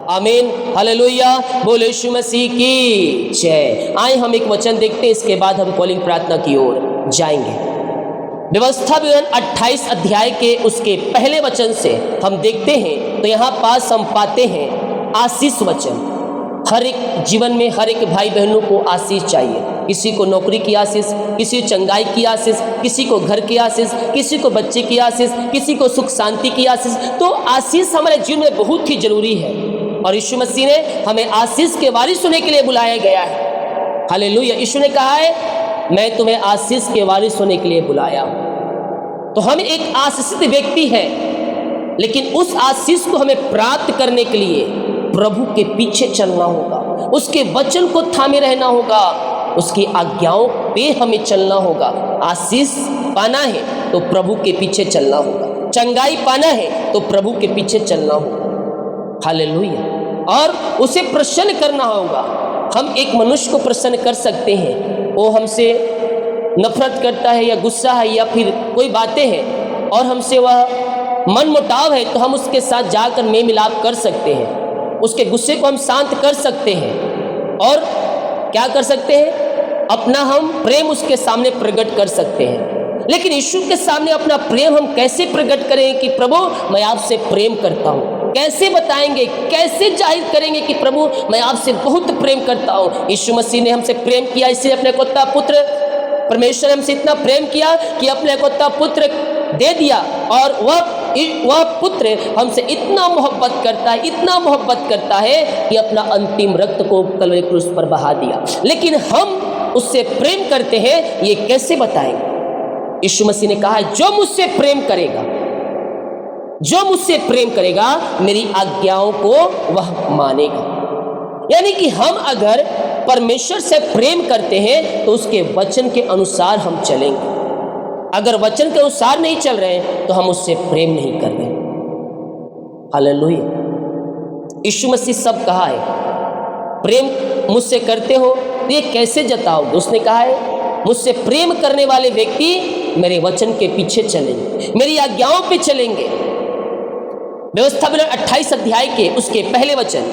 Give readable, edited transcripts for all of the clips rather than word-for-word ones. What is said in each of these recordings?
आमीन, हालेलुया, बोले यीशु मसीह की जय। आए हम एक वचन देखते हैं, इसके बाद हम कॉलिंग प्रार्थना की ओर जाएंगे। व्यवस्था विवरण 28 अध्याय के उसके पहले वचन से हम देखते हैं तो यहाँ पास हम पाते हैं आशीष वचन। हर एक जीवन में हर एक भाई बहनों को आशीष चाहिए। किसी को नौकरी की आशीष, किसी को चंगाई की आशीष, किसी को घर की आशीष, किसी को बच्चे की आशीष, किसी को सुख शांति की आशीष। तो आशीष हमारे जीवन में बहुत ही जरूरी है और यीशु मसीह ने हमें आशीष के वारिस होने के लिए बुलाया गया है। हालेलुया। यीशु ने कहा है मैं तुम्हें आशीष के वारिस होने के लिए बुलाया हूं। तो हम एक आशीषित व्यक्ति है, लेकिन उस आशीष को हमें प्राप्त करने के लिए प्रभु के पीछे चलना होगा, उसके वचन को थामे रहना होगा, उसकी आज्ञाओं पे हमें चलना होगा। आशीष पाना है तो प्रभु के पीछे चलना होगा, चंगाई पाना है तो प्रभु के पीछे चलना होगा। हालेलुया। और उसे प्रसन्न करना होगा। हम एक मनुष्य को प्रसन्न कर सकते हैं, वो हमसे नफरत करता है या गुस्सा है या फिर कोई बातें हैं और हमसे वह मन मुटाव है, तो हम उसके साथ जाकर मेल मिलाप कर सकते हैं, उसके गुस्से को हम शांत कर सकते हैं और क्या कर सकते हैं, अपना हम प्रेम उसके सामने प्रकट कर सकते हैं। लेकिन यीशु के सामने अपना प्रेम हम कैसे प्रकट करें कि प्रभु मैं आपसे प्रेम करता हूँ? कैसे बताएंगे, कैसे जाहिर करेंगे कि प्रभु मैं आपसे बहुत प्रेम करता हूँ? यीशु मसीह ने हमसे प्रेम किया, इसलिए अपने इकलौता पुत्र, परमेश्वर हमसे इतना प्रेम किया कि अपने इकलौता पुत्र दे दिया और वह पुत्र हमसे इतना मोहब्बत करता है, इतना मोहब्बत करता है कि अपना अंतिम रक्त को कलवरी क्रूस पर बहा दिया। लेकिन हम उससे प्रेम करते हैं, ये कैसे बताएंगे? यीशु मसीह ने कहा है जो मुझसे प्रेम करेगा, जो मुझसे प्रेम करेगा मेरी आज्ञाओं को वह मानेगा। यानी कि हम अगर परमेश्वर से प्रेम करते हैं तो उसके वचन के अनुसार हम चलेंगे। अगर वचन के अनुसार नहीं चल रहे हैं तो हम उससे प्रेम नहीं कर रहे। हालेलुया। यीशु मसीह सब कहा है प्रेम मुझसे करते हो तो ये कैसे जताओगे? उसने कहा है मुझसे प्रेम करने वाले व्यक्ति मेरे वचन के पीछे चलेंगे, मेरी आज्ञाओं पे चलेंगे। व्यवस्था विवरण 28 अध्याय के उसके पहले वचन,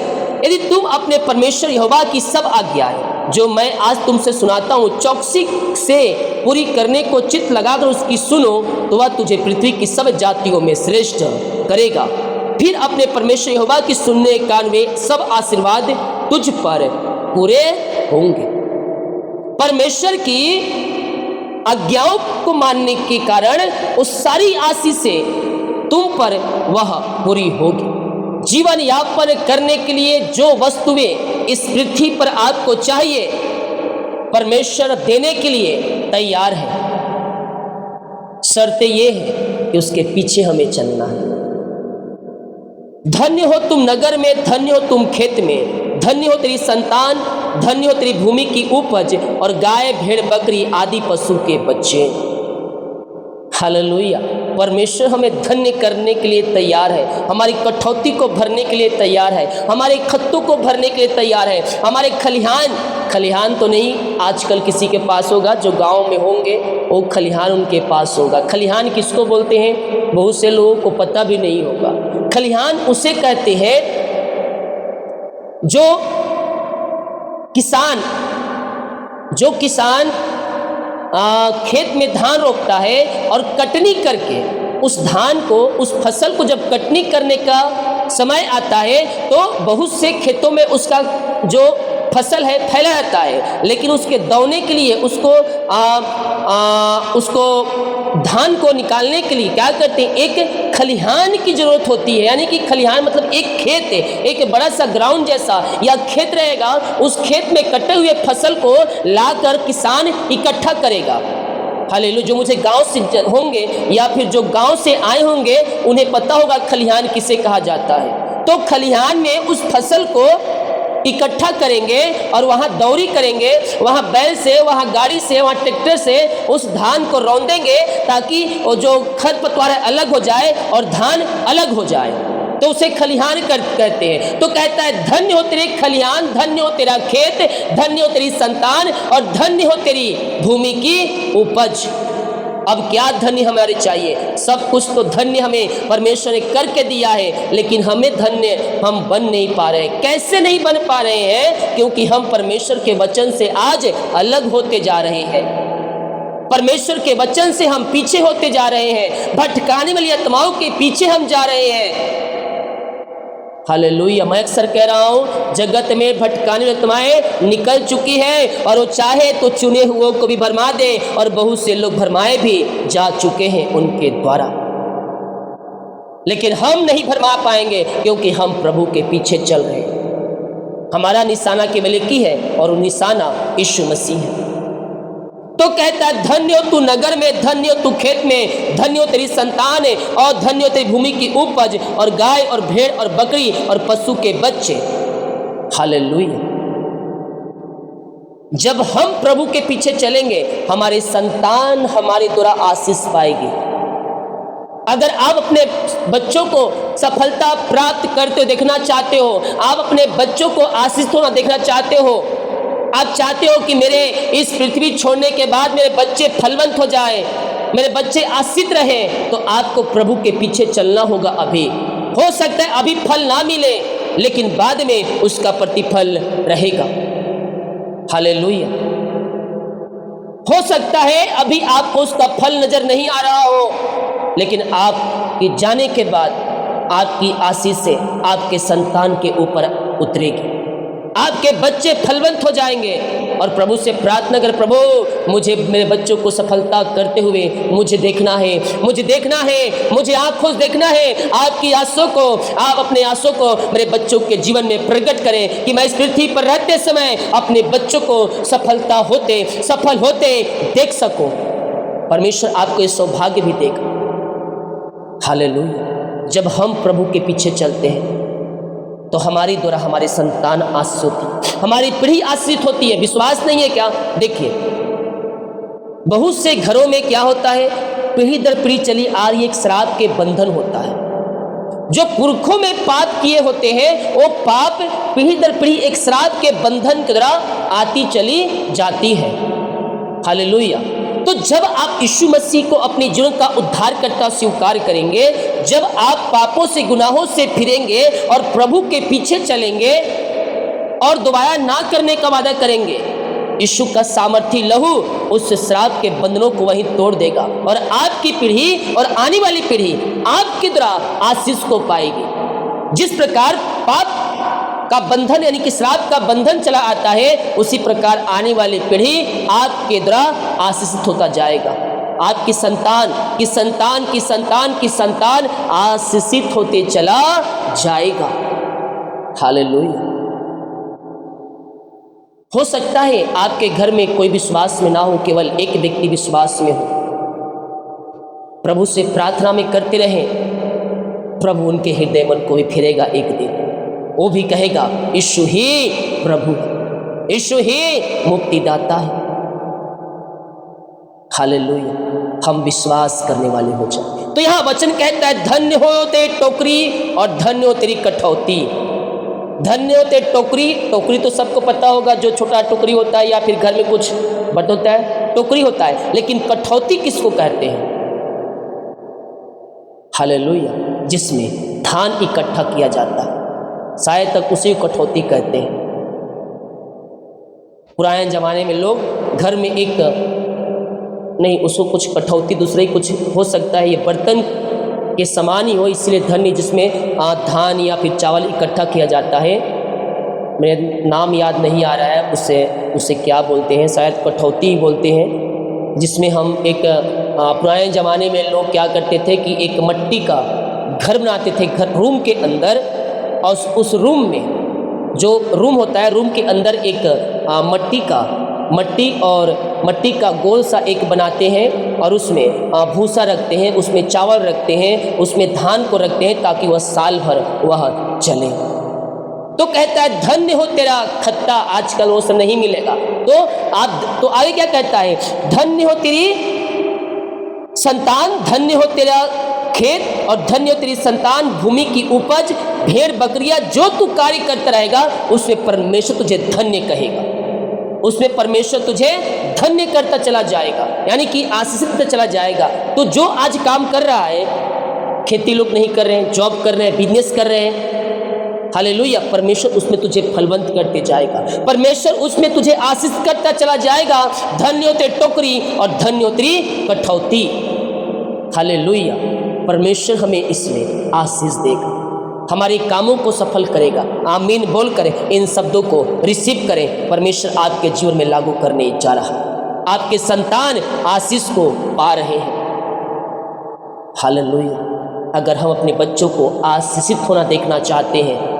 यदि तुम अपने परमेश्वर यहोवा की सब आज्ञाएं जो मैं आज तुमसे सुनाता हूँ चौकसी से पूरी करने को चित्त लगाकर उसकी सुनो तो वह तुझे पृथ्वी की सब जातियों में श्रेष्ठ करेगा। फिर अपने परमेश्वर यहोवा की सुनने कान वे सब आशीर्वाद तुझ पर पूरे होंगे। परमेश्वर की आज्ञाओं को मानने के कारण उस सारी आशीषें तुम पर वह पूरी होगी। जीवन यापन करने के लिए जो वस्तुएं इस पृथ्वी पर आपको चाहिए परमेश्वर देने के लिए तैयार है। शर्त यह है कि उसके पीछे हमें चलना है। धन्य हो तुम नगर में, धन्य हो तुम खेत में, धन्य हो तेरी संतान, धन्य हो तेरी भूमि की उपज और गाय भेड़ बकरी आदि पशु के बच्चे। हालेलुया। परमेश्वर हमें धन्य करने के लिए तैयार है, हमारी कटौती को भरने के लिए तैयार है, हमारे खत्तों को भरने के लिए तैयार है। हमारे खलिहान तो नहीं आजकल किसी के पास होगा, जो गांव में होंगे वो खलिहान उनके पास होगा। खलिहान किसको बोलते हैं बहुत से लोगों को पता भी नहीं होगा। खलिहान उसे कहते हैं जो किसान खेत में धान रोपता है और कटनी करके उस धान को, उस फसल को जब कटनी करने का समय आता है तो बहुत से खेतों में उसका जो फसल है फैला रहता है, लेकिन उसके दौने के लिए उसको धान को निकालने के लिए क्या करते हैं, एक खलिहान की जरूरत होती है। यानी कि खलिहान मतलब एक खेत है, एक बड़ा सा ग्राउंड जैसा या खेत रहेगा। उस खेत में कटे हुए फसल को लाकर किसान इकट्ठा करेगा। हालेलुया। जो मुझे गांव से होंगे या फिर जो गांव से आए होंगे उन्हें पता होगा खलिहान किसे कहा जाता है। तो खलिहान में उस फसल को इकट्ठा करेंगे और वहाँ दौरी करेंगे, वहाँ बैल से, वहाँ गाड़ी से, वहाँ ट्रैक्टर से उस धान को रौंदेंगे ताकि वो जो खरपतवार अलग हो जाए और धान अलग हो जाए, तो उसे खलिहान कहते हैं। तो कहता है धन्य हो तेरे खलिहान, धन्य हो तेरा खेत, धन्य हो तेरी संतान और धन्य हो तेरी भूमि की उपज। अब क्या धन्य हमारे चाहिए? सब कुछ तो धन्य हमें परमेश्वर ने करके दिया है, लेकिन हमें धन्य हम बन नहीं पा रहे हैं। कैसे नहीं बन पा रहे हैं? क्योंकि हम परमेश्वर के वचन से आज अलग होते जा रहे हैं। परमेश्वर के वचन से हम पीछे होते जा रहे हैं, भटकाने वाली आत्माओं के पीछे हम जा रहे हैं। हालेलुया। मैं अक्सर कह रहा हूँ, जगत में भटकाने वाली आत्माएं निकल चुकी हैं और वो चाहे तो चुने हुओं को भी भरमा दे, और बहुत से लोग भरमाए भी जा चुके हैं उनके द्वारा। लेकिन हम नहीं भरमा पाएंगे, क्योंकि हम प्रभु के पीछे चल रहे हैं। हमारा निशाना केवल एक ही है, और वो निशाना यीशु मसीह है। तो कहता है, धन्य हो तू नगर में, धन्य हो तू खेत में, धन्य हो तेरी संतान है, और धन्य हो तेरी भूमि की उपज, और गाय और भेड़ और बकरी और पशु के बच्चे। हालेलुया। जब हम प्रभु के पीछे चलेंगे, हमारे संतान हमारे द्वारा आशीष पाएगी। अगर आप अपने बच्चों को सफलता प्राप्त करते हुए देखना चाहते हो, आप अपने बच्चों को आशीष होना देखना चाहते हो, आप चाहते हो कि मेरे इस पृथ्वी छोड़ने के बाद मेरे बच्चे फलवंत हो जाएं, मेरे बच्चे आशीषित रहें, तो आपको प्रभु के पीछे चलना होगा। अभी हो सकता है अभी फल ना मिले, लेकिन बाद में उसका प्रतिफल रहेगा। हालेलुया। हो सकता है अभी आपको उसका फल नजर नहीं आ रहा हो, लेकिन आपके जाने के बाद आपकी आशीष से आपके संतान के ऊपर उतरेगी, आपके बच्चे फलवंत हो जाएंगे। और प्रभु से प्रार्थना कर, प्रभु मुझे मेरे बच्चों को सफलता करते हुए मुझे देखना है, मुझे देखना है, मुझे आंखों से देखना है। आपकी आंसू को, आप अपने आंसू को मेरे बच्चों के जीवन में प्रकट करें, कि मैं इस पृथ्वी पर रहते समय अपने बच्चों को सफल होते देख सकूं। परमेश्वर आपको ये सौभाग्य भी देगा। हालेलुया। जब हम प्रभु के पीछे चलते हैं, तो हमारी द्वारा हमारे संतान आशीष होती, हमारी पीढ़ी आशीषित होती है। विश्वास नहीं है क्या? देखिए, बहुत से घरों में क्या होता है, पीढ़ी दर पीढ़ी चली आ रही एक श्राप के बंधन होता है। जो पुरखों में पाप किए होते हैं, वो पाप पीढ़ी दर पीढ़ी एक श्राप के बंधन के द्वारा आती चली जाती है। हालेलुया। तो जब आप यीशु मसीह को अपने जीवन का उद्धारकर्ता स्वीकार करेंगे, जब आप पापों से, गुनाहों से फिरेंगे और प्रभु के पीछे चलेंगे और दोबारा ना करने का वादा करेंगे, यीशु का सामर्थी लहू उस श्राप के बंधनों को वहीं तोड़ देगा, और आपकी पीढ़ी और आने वाली पीढ़ी आपकी द्वारा आशीष को पाएगी। जिस प्रकार पाप का बंधन यानी कि श्राप का बंधन चला आता है, उसी प्रकार आने वाली पीढ़ी आपके द्वारा आशीषित होता जाएगा। आपकी संतान की संतान की संतान की संतान आशीषित होते चला जाएगा। हालेलुया। हो सकता है आपके घर में कोई विश्वास में ना हो, केवल एक व्यक्ति विश्वास में हो। प्रभु से प्रार्थना में करते रहें, प्रभु उनके हृदय मन को भी फिरेगा। एक दिन वो भी कहेगा, यीशु ही प्रभु, यीशु ही मुक्तिदाता है। हालेलुया। हम विश्वास करने वाले हो जाए। तो यहाँ वचन कहता है, धन्य हो तेरी टोकरी और धन्य हो तेरी कठौती। धन्य हो तेरी टोकरी। टोकरी तो सबको पता होगा, जो छोटा टोकरी होता है या फिर घर में कुछ बट होता है, टोकरी होता है। लेकिन कठौती किसको कहते हैं? हालेलुया। जिसमें धान इकट्ठा किया जाता है, शायद तक उसे कठौती कहते हैं। पुराने जमाने में लोग घर में एक नहीं, उसको कुछ कठौती दूसरे ही कुछ हो सकता है, ये बर्तन के समान ही हो, इसलिए धन्य, जिसमें धान या फिर चावल इकट्ठा किया जाता है। मेरे नाम याद नहीं आ रहा है, उसे क्या बोलते हैं, शायद कठौती बोलते हैं। जिसमें हम एक पुराने ज़माने में लोग क्या करते थे कि एक मट्टी का घर बनाते थे, घर रूम के अंदर, और उस रूम में जो रूम होता है, रूम के अंदर एक मट्टी का गोल सा एक बनाते हैं, और उसमें भूसा रखते हैं, उसमें चावल रखते हैं, उसमें धान को रखते हैं, ताकि वह साल भर वह चले। तो कहता है, धन्य हो तेरा खत्ता। आजकल वो सब नहीं मिलेगा। तो आगे क्या कहता है, धन्य हो तेरी संतान, धन्य हो तेरा खेत, और धन्य हो तेरी संतान, भूमि की उपज, भेड़ बकरियां, जो तू कार्य करता रहेगा उसमें परमेश्वर तुझे धन्य कहेगा। उसमें परमेश्वर तुझे धन्य करता चला जाएगा, यानी कि आशीषित करता चला जाएगा। तो जो आज काम कर रहा है, खेती लोग नहीं कर रहे हैं, जॉब कर रहे हैं, बिजनेस कर रहे हैं, हालेलुया, परमेश्वर उसमें तुझे फलवंत करते जाएगा, परमेश्वर उसमें तुझे आशीष करता चला जाएगा। धन्य होते टोकरी और धन्य होती कठौती। हालेलुया, परमेश्वर हमें इसमें आशीष देगा, हमारे कामों को सफल करेगा। आमीन बोल करें, इन शब्दों को रिसीव करें। परमेश्वर आपके जीवन में लागू करने जा रहा है, आपके संतान आशीष को पा रहे हैं। हालेलुया, अगर हम अपने बच्चों को आशीषित होना देखना चाहते हैं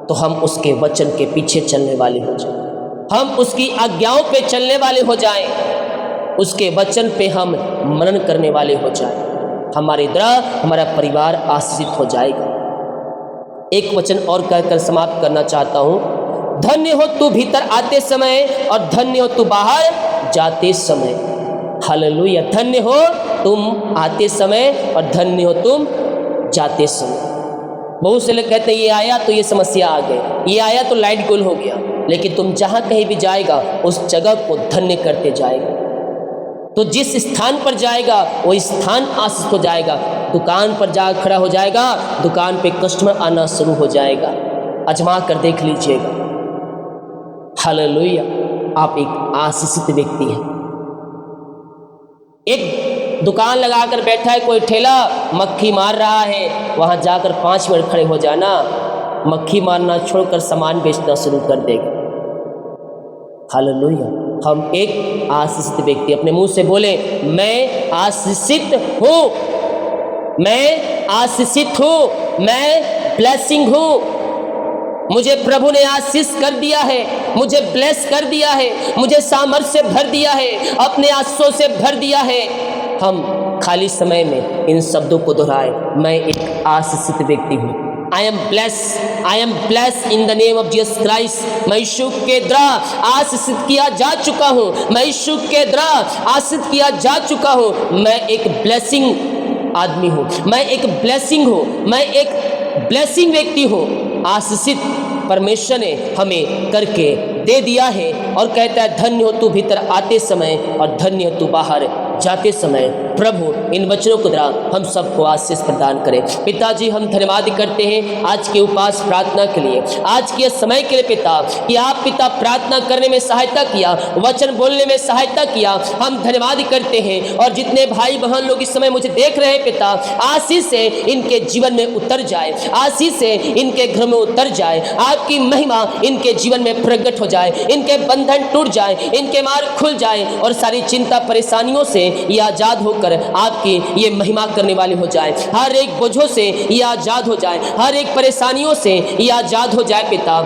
तो हम उसके वचन के पीछे चलने वाले हो जाएं, हम उसकी आज्ञाओं पे चलने वाले हो जाएं, उसके वचन पे हम मनन करने वाले हो जाएं। हमारे द्वारा हमारा परिवार आशीषित हो जाएगा। एक वचन और कहकर समाप्त करना चाहता हूँ। धन्य हो तू भीतर आते समय और धन्य हो तू बाहर जाते समय। हालेलुया, धन्य हो तुम आते समय और धन्य हो तुम जाते समय। बहुत से लोग कहते हैं ये आया तो ये समस्या आ गई, ये आया तो लाइट गुल हो गया, लेकिन तुम जहाँ कहीं भी जाएगा उस जगह को धन्य करते जाएगा। तो जिस स्थान पर जाएगा वो स्थान आशीष हो जाएगा। दुकान पर जा खड़ा हो जाएगा, दुकान पे कस्टमर आना शुरू हो जाएगा। आजमा कर देख लीजिएगा। हालेलुया, आप एक आशीषित व्यक्ति हैं। एक दुकान लगाकर बैठा है कोई ठेला, मक्खी मार रहा है, वहां जाकर 5 मिनट खड़े हो जाना, मक्खी मारना छोड़कर सामान बेचना शुरू कर देगा। हालेलुया, हम एक आशीषित व्यक्ति, अपने मुंह से बोले मैं आशीषित हूँ, मैं आशीषित हूँ, मैं ब्लेसिंग हूँ। मुझे प्रभु ने आशीष कर दिया है, मुझे ब्लेस कर दिया है, मुझे सामर्थ्य से भर दिया है, अपने आशीषों से भर दिया है। हम खाली समय में इन शब्दों को दोहराए, मैं एक आशीषित व्यक्ति हूँ। I am bless in the name of Jesus Christ. मैं यीशु के द्वारा आशीषित किया जा चुका हूँ, मैं यीशु के द्वारा आशीषित किया जा चुका हूँ। मैं एक ब्लेसिंग आदमी हूँ, मैं एक ब्लेसिंग हूँ, मैं एक ब्लेसिंग व्यक्ति हूँ। आशीषित परमेश्वर ने हमें करके दे दिया है और कहता है धन्य हो तू भीतर आते समय और धन्य हो तू बाहर जाते समय। प्रभु इन वचनों को द्वारा हम सबको आशीष प्रदान करें। पिताजी, हम धन्यवाद करते हैं आज के उपवास प्रार्थना के लिए, आज के समय के लिए पिता, कि आप पिता प्रार्थना करने में सहायता किया, वचन बोलने में सहायता किया। हम धन्यवाद करते हैं। और जितने भाई बहन लोग इस समय मुझे देख रहे हैं पिता, आशीष से इनके जीवन में उतर जाए, आशीष से इनके घर में उतर जाए, आपकी महिमा इनके जीवन में प्रकट हो जाए, इनके बंधन टूट जाए, इनके मार्ग खुल जाए और सारी चिंता परेशानियों से ये आजाद होकर आपकी ये महिमा करने वाले हो जाए। हर एक बोझों से ये आजाद हो जाए, हर एक परेशानियों से ये आजाद हो जाए पिता।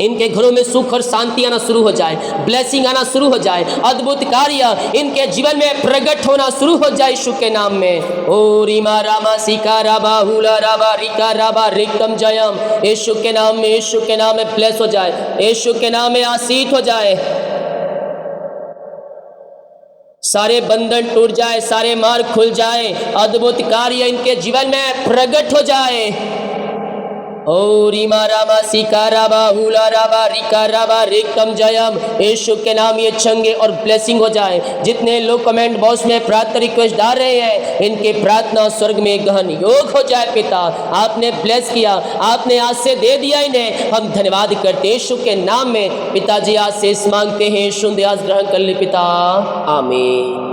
इनके घरों में सुख और शांति आना शुरू हो जाए, ब्लेसिंग आना शुरू हो जाए, अद्भुत कार्य इनके जीवन में प्रकट होना शुरू हो जाए यीशु के नाम में। ओ रीमा रामा सिका राबा हुला राबा रिका राबा रिकम जयम। यीशु के नाम में, यीशु के नाम में ब्लेस हो जाए, यीशु के नाम में आशीष हो जाए, सारे बंधन टूट जाए, सारे मार्ग खुल जाए, अद्भुत कार्य इनके जीवन में प्रकट हो जाए। ओ रीमा रामा सिका राबा हुला राबा रिका राबा रिकम जयम। यीशु के नाम ये चंगे और ब्लेसिंग हो जाए। जितने लोग कमेंट बॉक्स में प्रार्थना रिक्वेस्ट डाल रहे हैं, इनके प्रार्थना स्वर्ग में गहन योग हो जाए पिता। आपने ब्लेस किया, आपने आज से दे दिया इन्हें, हम धन्यवाद करते हैं यीशु के नाम में। पिताजी आज से मांगते हैं, यीशु आज ग्रहण कर ले पिता, आमीन।